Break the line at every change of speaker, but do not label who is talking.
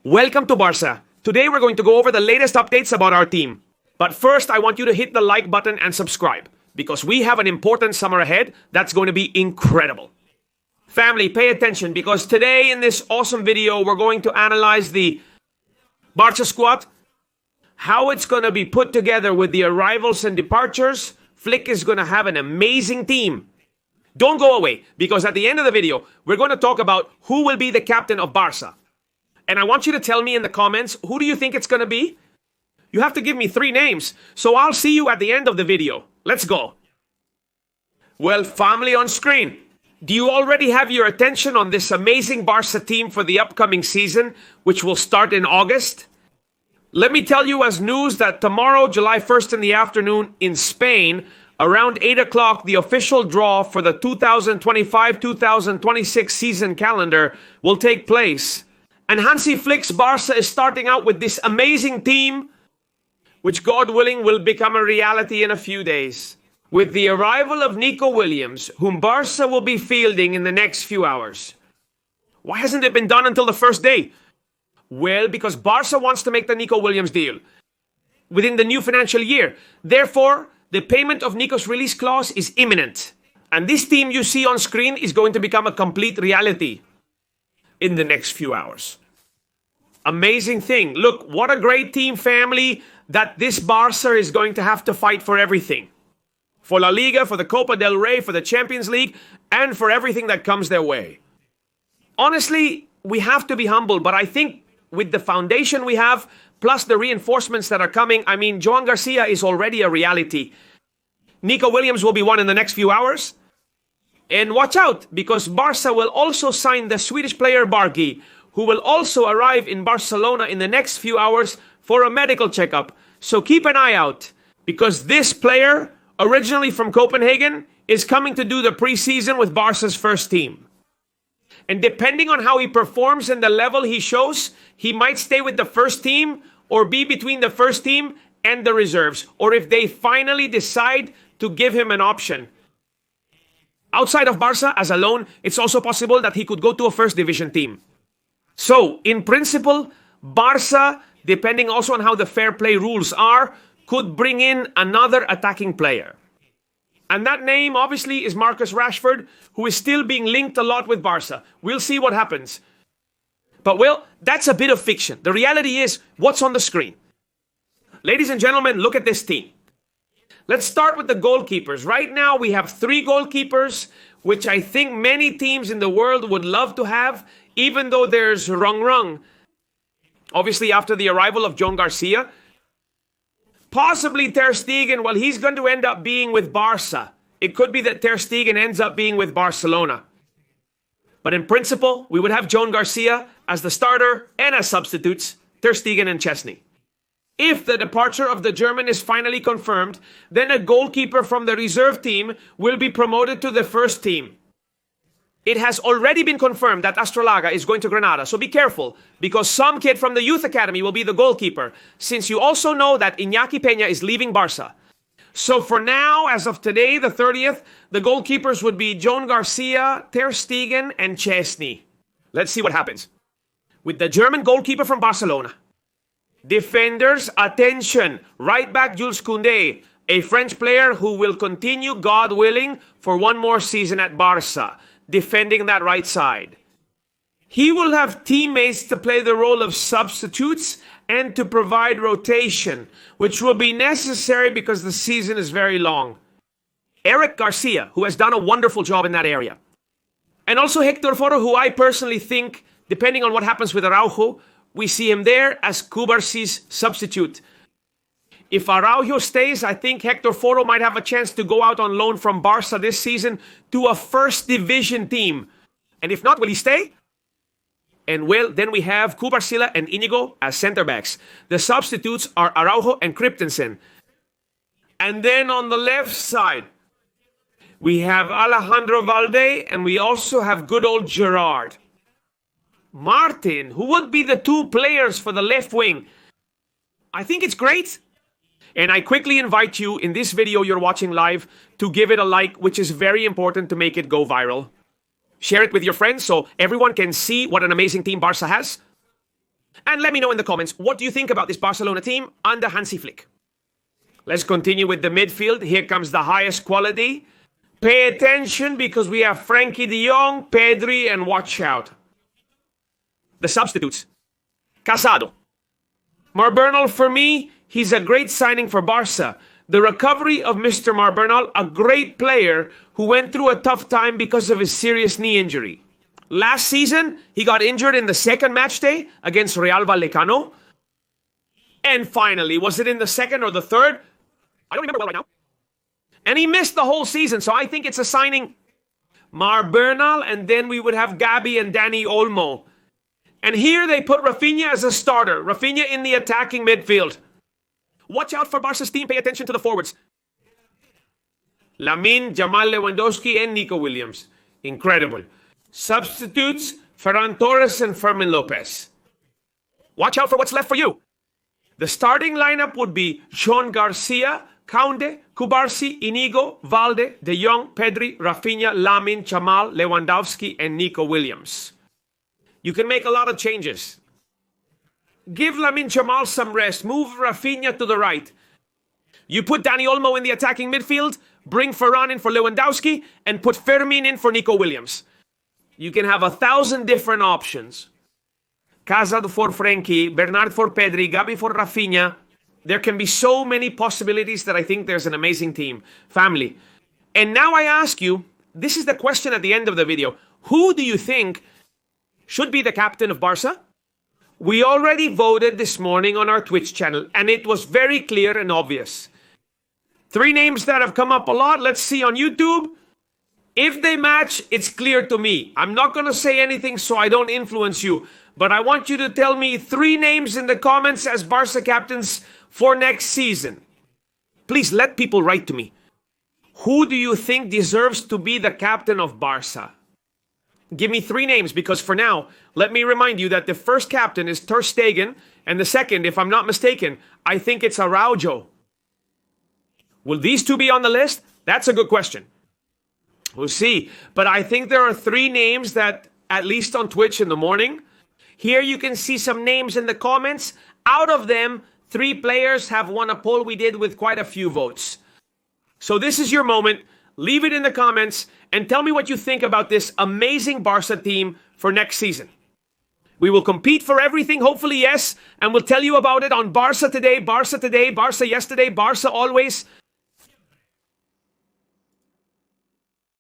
Welcome to Barça. Today we're going to go over the latest updates about our team. But first, I want you to hit the like button and subscribe, because we have an important summer ahead that's going to be incredible. Family, pay attention, because today in this awesome video, we're going to analyze the Barça squad, how it's going to be put together with the arrivals and departures. Flick is going to have an amazing team. Don't go away, because at the end of the video, we're going to talk about who will be the captain of Barça. And I want you to tell me in the comments, who do you think it's going to be? You have to give me 3 names, so I'll see you at the end of the video. Let's go. Well, family on screen, do you already have your attention on this amazing Barça team for the upcoming season, which will start in August? Let me tell you as news that tomorrow, July 1st in the afternoon in Spain, around 8 o'clock, the official draw for the 2025-2026 season calendar will take place. And Hansi Flick's Barça is starting out with this amazing team, which God willing will become a reality in a few days. With the arrival of Nico Williams, whom Barça will be fielding in the next few hours. Why hasn't it been done until the first day? Well, because Barça wants to make the Nico Williams deal within the new financial year. Therefore, the payment of Nico's release clause is imminent. And this team you see on screen is going to become a complete reality in the next few hours. Amazing thing. Look, what a great team, family, that this Barça is going to have to fight for everything. For La Liga, for the Copa del Rey, for the Champions League, and for everything that comes their way. Honestly, we have to be humble, but I think with the foundation we have, plus the reinforcements that are coming, I mean, Joan Garcia is already a reality. Nico Williams will be one in the next few hours. And watch out, because Barça will also sign the Swedish player Bargi, who will also arrive in Barcelona in the next few hours for a medical checkup. So keep an eye out, because this player, originally from Copenhagen, is coming to do the preseason with Barca's first team. And depending on how he performs and the level he shows, he might stay with the first team or be between the first team and the reserves, or if they finally decide to give him an option. Outside of Barça, as a loan, it's also possible that he could go to a first division team. So, in principle, Barça, depending also on how the fair play rules are, could bring in another attacking player. And that name, obviously, is Marcus Rashford, who is still being linked a lot with Barça. We'll see what happens. But, well, that's a bit of fiction. The reality is what's on the screen. Ladies and gentlemen, look at this team. Let's start with the goalkeepers. Right now, we have 3 goalkeepers, which I think many teams in the world would love to have, even though there's Rung. Obviously, after the arrival of Joan Garcia. Possibly Ter Stegen, well, he's going to end up being with Barça. It could be that Ter Stegen ends up being with Barcelona. But in principle, we would have Joan Garcia as the starter and as substitutes, Ter Stegen and Chesney. If the departure of the German is finally confirmed, then a goalkeeper from the reserve team will be promoted to the first team. It has already been confirmed that Astrolaga is going to Granada, so be careful, because some kid from the youth academy will be the goalkeeper, since you also know that Iñaki Peña is leaving Barça. So for now, as of today, the 30th, the goalkeepers would be Joan Garcia, Ter Stegen, and Chesney. Let's see what happens. With the German goalkeeper from Barcelona. Defenders, attention! Right back Jules Koundé, a French player who will continue, God willing, for one more season at Barça, defending that right side. He will have teammates to play the role of substitutes and to provide rotation, which will be necessary because the season is very long. Eric Garcia, who has done a wonderful job in that area. And also Hector Foro, who I personally think, depending on what happens with Araujo, we see him there as Cubarsi's substitute. If Araujo stays, I think Hector Foro might have a chance to go out on loan from Barça this season to a first division team. And if not, will he stay? And well, then we have Cubarsila and Inigo as center backs. The substitutes are Araujo and Christensen. And then on the left side, we have Alejandro Valde, and we also have good old Gerard. Martin, who would be the 2 players for the left wing. I think it's great. And I quickly invite you, in this video you're watching live, to give it a like, which is very important to make it go viral. Share it with your friends so everyone can see what an amazing team Barça has. And let me know in the comments, what do you think about this Barcelona team under Hansi Flick? Let's continue with the midfield. Here comes the highest quality. Pay attention because we have Frankie de Jong, Pedri, and watch out. The substitutes. Casado. Marbernal, for me, he's a great signing for Barça. The recovery of Mr. Marbernal, a great player who went through a tough time because of his serious knee injury. Last season, he got injured in the second match day against Real Vallecano. And finally, was it in the second or the third? I don't remember well right now. And he missed the whole season, so I think it's a signing. Marbernal, and then we would have Gabi and Dani Olmo. And here they put Rafinha as a starter. Rafinha in the attacking midfield. Watch out for Barca's team. Pay attention to the forwards. Lamine, Jamal Lewandowski, and Nico Williams. Incredible. Substitutes, Ferran Torres and Fermin Lopez. Watch out for what's left for you. The starting lineup would be Sean Garcia, Koundé, Cubarsí, Inigo, Valde, De Jong, Pedri, Rafinha, Lamine, Jamal, Lewandowski, and Nico Williams. You can make a lot of changes. Give Lamine Jamal some rest. Move Rafinha to the right. You put Dani Olmo in the attacking midfield, bring Ferran in for Lewandowski, and put Fermin in for Nico Williams. You can have 1,000 different options. Casado for Frankie, Bernard for Pedri, Gabi for Rafinha. There can be so many possibilities that I think there's an amazing team. Family. And now I ask you, this is the question at the end of the video. Who do you think should be the captain of Barça? We already voted this morning on our Twitch channel, and it was very clear and obvious. 3 names that have come up a lot. Let's see on YouTube. If they match, it's clear to me. I'm not going to say anything so I don't influence you, but I want you to tell me 3 names in the comments as Barça captains for next season. Please let people write to me. Who do you think deserves to be the captain of Barça? Give me 3 names, because for now, let me remind you that the first captain is Ter Stegen, and the second, if I'm not mistaken, I think it's Araujo. Will these 2 be on the list? That's a good question. We'll see. But I think there are 3 names that, at least on Twitch in the morning, here you can see some names in the comments. Out of them, 3 players have won a poll we did with quite a few votes. So this is your moment. Leave it in the comments and tell me what you think about this amazing Barça team for next season. We will compete for everything, hopefully, yes, and we'll tell you about it on Barça Today, Barça Yesterday, Barça Always.